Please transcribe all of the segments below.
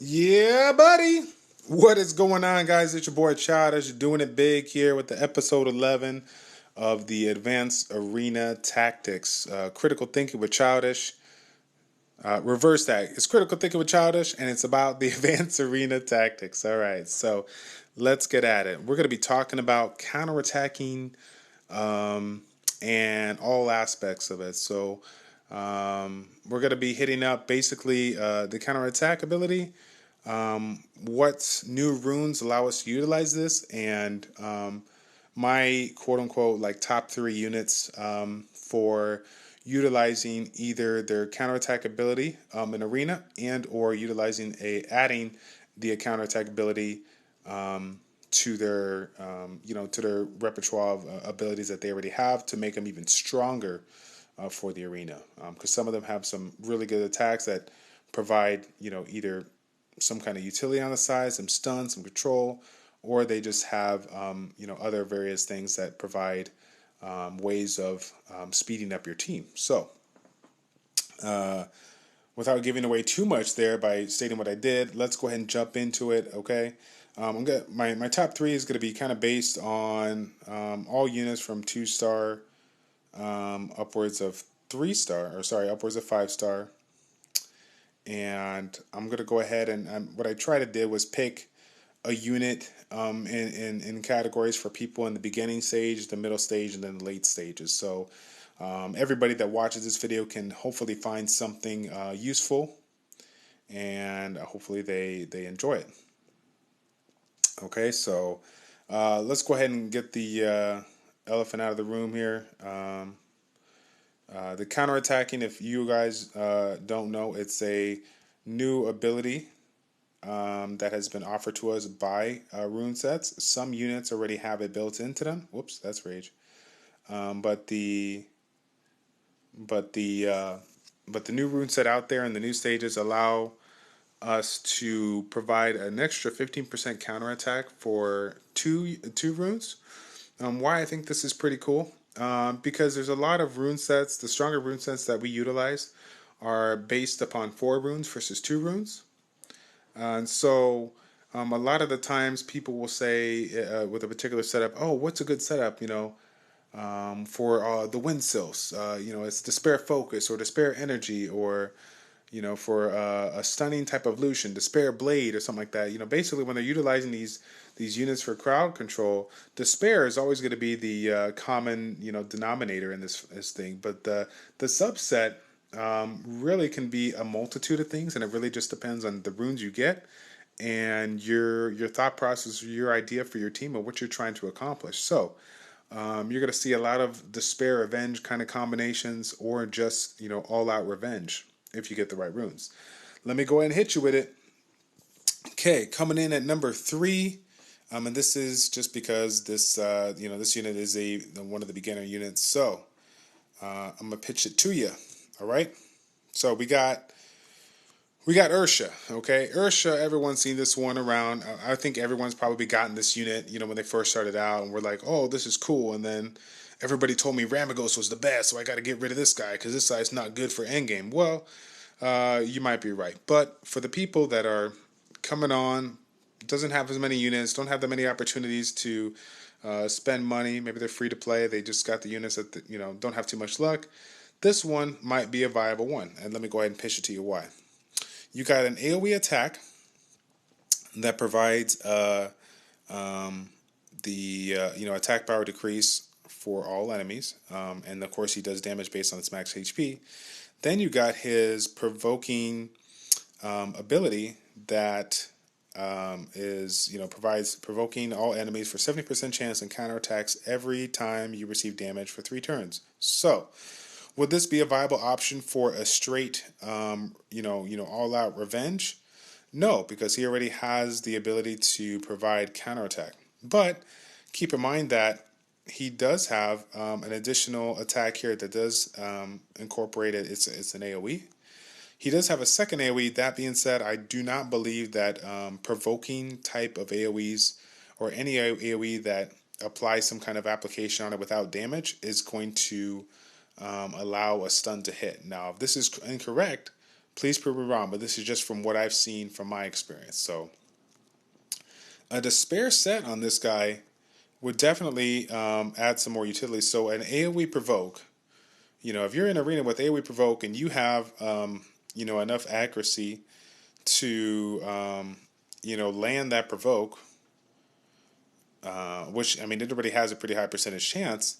Yeah, buddy. What is going on, guys? It's your boy Childish. You're doing it big here with the episode 11 of the Advanced Arena Tactics. Critical Thinking with Childish. Reverse that. It's Critical Thinking with Childish, and it's about the Advanced Arena Tactics. All right, so let's get at it. We're going to be talking about counterattacking and all aspects of it. So we're going to be hitting up basically the counterattack ability. What new runes allow us to utilize this, and my quote unquote like top 3 units for utilizing either their counterattack ability in arena and or utilizing adding the counterattack ability to their to their repertoire of abilities that they already have to make them even stronger for the arena, because some of them have some really good attacks that provide either some kind of utility on the side, some stun, some control, or they just have other various things that provide ways of speeding up your team. So without giving away too much there by stating what I did, let's go ahead and jump into it. Okay, my top 3 is going to be kind of based on all units from 2-star upwards of 3-star, or sorry, upwards of 5-star. And I'm going to go ahead and what I tried to do was pick a unit in categories for people in the beginning stage, the middle stage, and then the late stages. So everybody that watches this video can hopefully find something useful, and hopefully they enjoy it. Okay, so let's go ahead and get the elephant out of the room here. The counterattacking, if you guys don't know, it's a new ability that has been offered to us by rune sets. Some units already have it built into them. Whoops, that's rage. But the new rune set out there in the new stages allow us to provide an extra 15% counterattack for two runes. Why I think this is pretty cool. Because there's a lot of rune sets. The stronger rune sets that we utilize are based upon 4 runes versus 2 runes. And so a lot of the times people will say with a particular setup, oh, what's a good setup, for the wind sills? It's Despair Focus or Despair Energy, or for a stunning type of Lucian, Despair Blade or something like that. Basically when they're utilizing these units for crowd control, Despair is always going to be the common denominator in this thing. But the subset really can be a multitude of things, and it really just depends on the runes you get and your thought process, your idea for your team and what you're trying to accomplish. So you're going to see a lot of Despair Revenge kind of combinations, or just all out revenge if you get the right runes. Let me go ahead and hit you with it. Okay, coming in at number 3, and this is just because this this unit is one of the beginner units. So I'm gonna pitch it to you. All right. So we got Ursha. Okay, Ursha. Everyone's seen this one around. I think everyone's probably gotten this unit. When they first started out, and we're like, oh, this is cool. And then everybody told me Ramagos was the best, so I got to get rid of this guy because this guy's not good for endgame. Well, you might be right, but for the people that are coming on, doesn't have as many units, don't have that many opportunities to spend money. Maybe they're free to play. They just got the units that don't have too much luck. This one might be a viable one, and let me go ahead and pitch it to you why. You got an AoE attack that provides the attack power decrease for all enemies, and of course he does damage based on its max HP. Then you got his provoking ability that provides provoking all enemies for 70% chance and counterattacks every time you receive damage for 3 turns. So, would this be a viable option for a straight, all-out revenge? No, because he already has the ability to provide counterattack. But keep in mind that he does have an additional attack here that does incorporate it. It's an AoE. He does have a second AoE. That being said, I do not believe that provoking type of AoEs, or any AoE that applies some kind of application on it without damage, is going to allow a stun to hit. Now, if this is incorrect, Please prove me wrong, but this is just from what I've seen from my experience. So a despair set on this guy would definitely add some more utility. So an AoE provoke, if you're in an arena with AoE provoke and you have enough accuracy to land that provoke, which everybody has a pretty high percentage chance.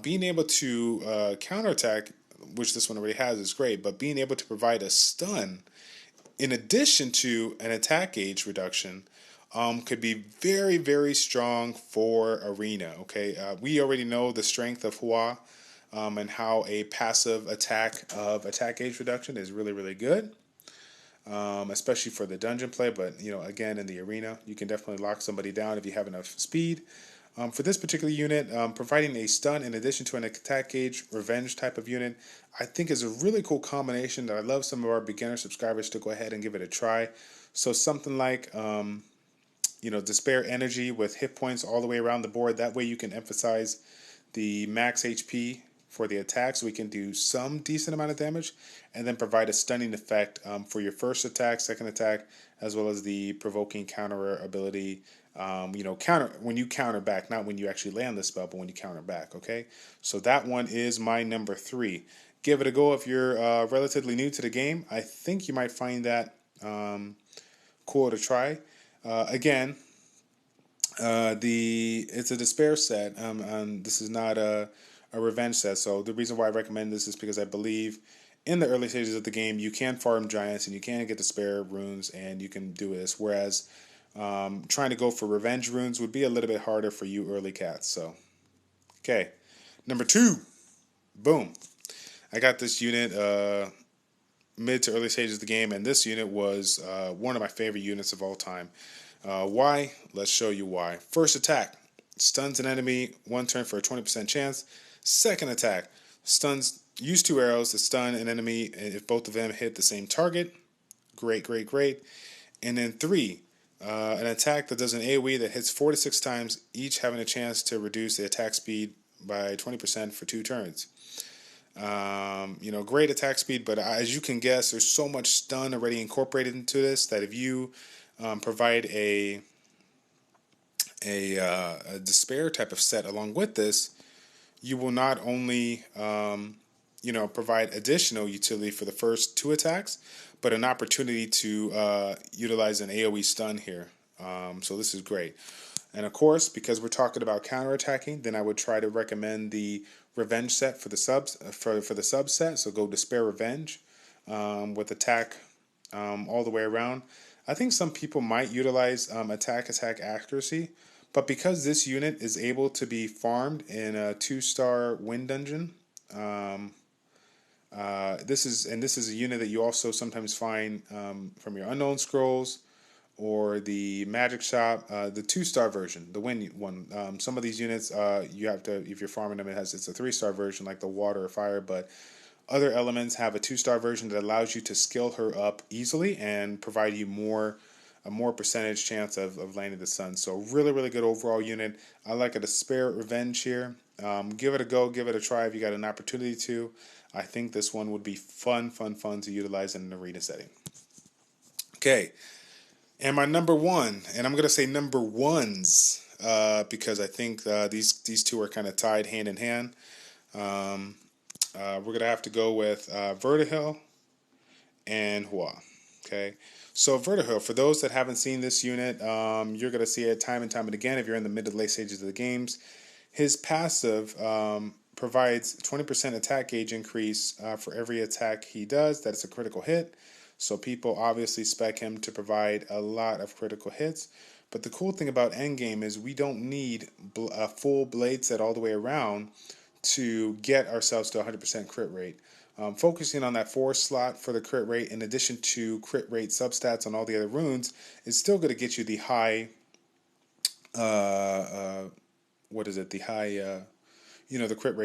Being able to counterattack, which this one already has, is great. But being able to provide a stun in addition to an attack gauge reduction could be very, very strong for arena. Okay, we already know the strength of Hua and how a passive attack of attack gauge reduction is really, really good. Especially for the dungeon play, but again, in the arena, you can definitely lock somebody down if you have enough speed. For this particular unit, providing a stun in addition to an attack gauge revenge type of unit, I think is a really cool combination that I love some of our beginner subscribers to go ahead and give it a try. So something like despair energy with hit points all the way around the board. That way you can emphasize the max HP for the attack, so we can do some decent amount of damage, and then provide a stunning effect for your first attack, second attack, as well as the provoking counter ability. Counter when you counter back, not when you actually land the spell, but when you counter back. Okay, so that one is my number 3. Give it a go if you're relatively new to the game. I think you might find that cool to try. Again, it's a despair set. And this is not a revenge set. So the reason why I recommend this is because I believe in the early stages of the game you can farm giants and you can get despair runes and you can do this. Whereas trying to go for revenge runes would be a little bit harder for you early cats. So, okay, number 2, boom. I got this unit mid to early stages of the game, and this unit was one of my favorite units of all time. Why? Let's show you why. First attack, stuns an enemy 1 turn for a 20% chance. Second attack, stuns. Use 2 arrows to stun an enemy if both of them hit the same target. Great, great, great. And then 3, an attack that does an AoE that hits 4 to 6 times, each having a chance to reduce the attack speed by 20% for 2 turns. Great attack speed, but as you can guess, there's so much stun already incorporated into this that if you provide a despair type of set along with this, you will not only provide additional utility for the first 2 attacks, but an opportunity to utilize an AoE stun here. So this is great. And of course, because we're talking about counterattacking, then I would try to recommend the revenge set for the subs for the subset. So go Despair Revenge with attack all the way around. I think some people might utilize attack accuracy, but because this unit is able to be farmed in a 2-star win dungeon, this is a unit that you also sometimes find from your unknown scrolls or the magic shop, the 2-star version, the win one. Some of these units you have to, if you're farming them, it's a 3-star version like the water or fire, but other elements have a 2-star version that allows you to skill her up easily and provide you a more percentage chance of landing the sun. So really, really good overall unit. I like a Despair Revenge here. Give it a go, give it a try if you got an opportunity to. I think this one would be fun to utilize in an arena setting. Okay, and my number 1, and I'm gonna say number 1s because I think these two are kind of tied hand in hand. We're gonna have to go with Vertihill and Hua. Okay, so Vertihill, for those that haven't seen this unit, you're gonna see it time and time and again if you're in the mid to late stages of the games. His passive provides 20% attack gauge increase for every attack he does. That's a critical hit. So people obviously spec him to provide a lot of critical hits. But the cool thing about endgame is we don't need a full blade set all the way around to get ourselves to 100% crit rate. Focusing on that 4 slot for the crit rate in addition to crit rate substats on all the other runes is still going to get you the high, the crit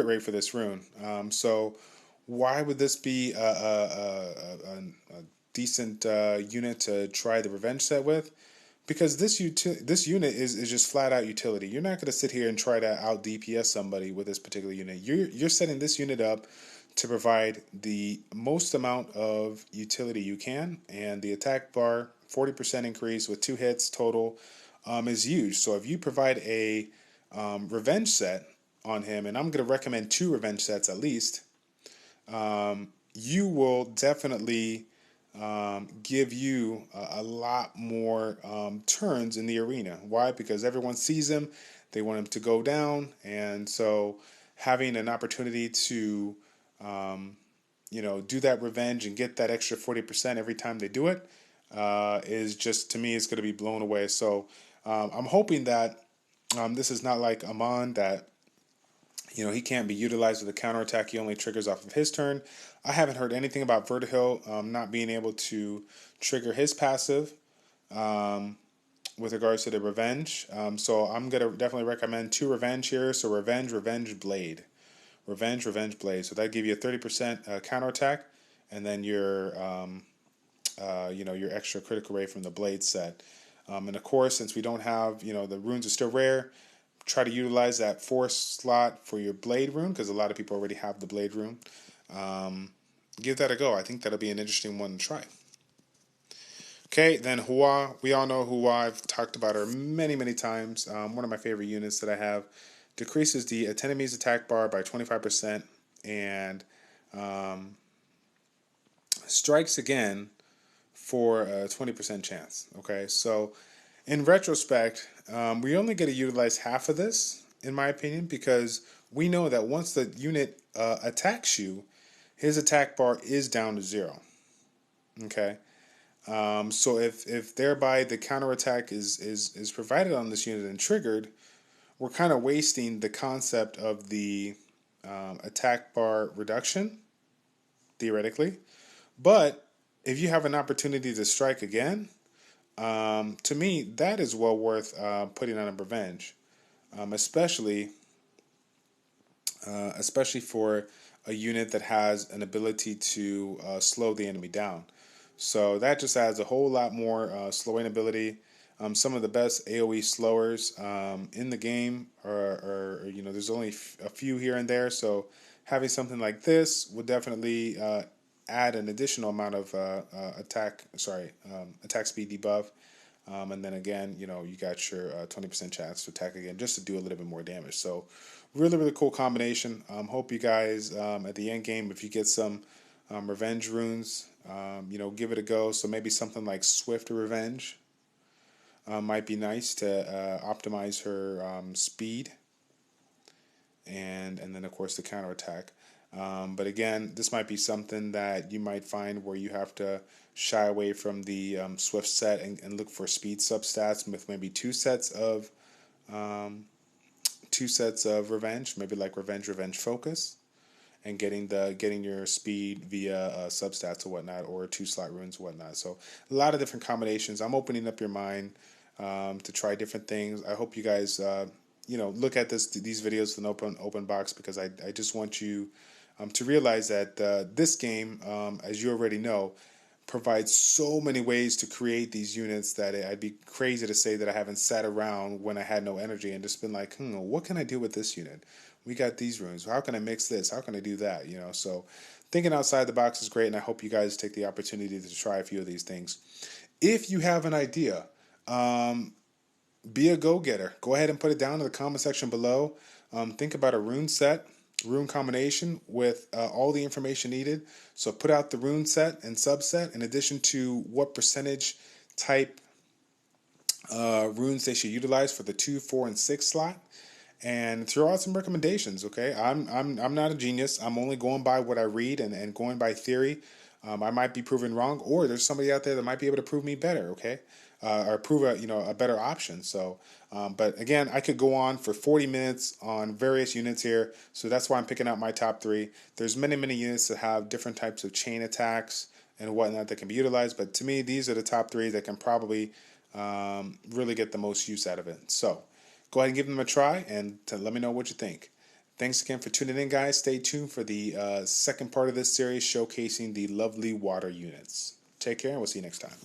rate for this rune. So why would this be a decent unit to try the revenge set with? Because this unit is just flat out utility. You're not going to sit here and try to out DPS somebody with this particular unit. You're setting this unit up to provide the most amount of utility you can, and the attack bar 40% increase with 2 hits total is huge. So if you provide a revenge set on him, and I'm going to recommend 2 revenge sets at least, you will definitely give you a lot more turns in the arena. Why? Because everyone sees him, they want him to go down, and so having an opportunity to do that revenge and get that extra 40% every time they do it is just, to me, it's going to be blown away. So I'm hoping that this is not like Amon, that he can't be utilized with a counterattack. He only triggers off of his turn. I haven't heard anything about Vertigo not being able to trigger his passive with regards to the revenge. So I'm going to definitely recommend 2 revenge here. So Revenge, Blade. Revenge, Blade. So that give you a 30% counterattack, and then your your extra critical rate from the Blade set. And of course, since we don't have, the runes are still rare, try to utilize that 4 slot for your Blade rune, because a lot of people already have the Blade rune. Give that a go. I think that'll be an interesting one to try. Okay, then Hua. We all know Hua. I've talked about her many, many times. One of my favorite units that I have. Decreases the enemy's attack bar by 25% and strikes again for a 20% chance. Okay, so in retrospect, we only get to utilize half of this, in my opinion, because we know that once the unit attacks you, his attack bar is down to 0. Okay, so if thereby the counterattack is provided on this unit and triggered, we're kind of wasting the concept of the attack bar reduction, theoretically. But if you have an opportunity to strike again, to me, that is well worth putting on a revenge, especially for a unit that has an ability to slow the enemy down. So that just adds a whole lot more slowing ability. Some of the best AoE slowers in the game are there's only a few here and there. So having something like this would definitely add an additional amount of attack speed debuff. And then again, you got your 20% chance to attack again, just to do a little bit more damage. So really, really cool combination. Hope you guys at the end game, if you get some revenge runes, give it a go. So maybe something like Swift Revenge might be nice to optimize her speed, and then of course the counterattack. But again, this might be something that you might find where you have to shy away from the Swift set and look for speed substats with maybe 2 sets of revenge, maybe like revenge focus, and getting your speed via substats or whatnot, or 2 slot runes or whatnot. So a lot of different combinations. I'm opening up your mind to try different things. I hope you guys look at these videos with an open box, because I just want you to realize that this game, as you already know, provides so many ways to create these units that I'd be crazy to say that I haven't sat around when I had no energy and just been like, what can I do with this unit? We got these runes. How can I mix this? How can I do that? So thinking outside the box is great, and I hope you guys take the opportunity to try a few of these things. If you have an idea, be a go-getter. Go ahead and put it down in the comment section below. Think about a rune set, rune combination with all the information needed. So put out the rune set and subset, in addition to what percentage type runes they should utilize for the 2, 4, and 6 slot, and throw out some recommendations. Okay, I'm not a genius. I'm only going by what I read and going by theory. I might be proven wrong, or there's somebody out there that might be able to prove me better. Okay. Or prove a better option. So, but again, I could go on for 40 minutes on various units here. So that's why I'm picking out my top 3. There's many units that have different types of chain attacks and whatnot that can be utilized. But to me, these are the top 3 that can probably really get the most use out of it. So go ahead and give them a try, and let me know what you think. Thanks again for tuning in, guys. Stay tuned for the second part of this series showcasing the lovely water units. Take care, and we'll see you next time.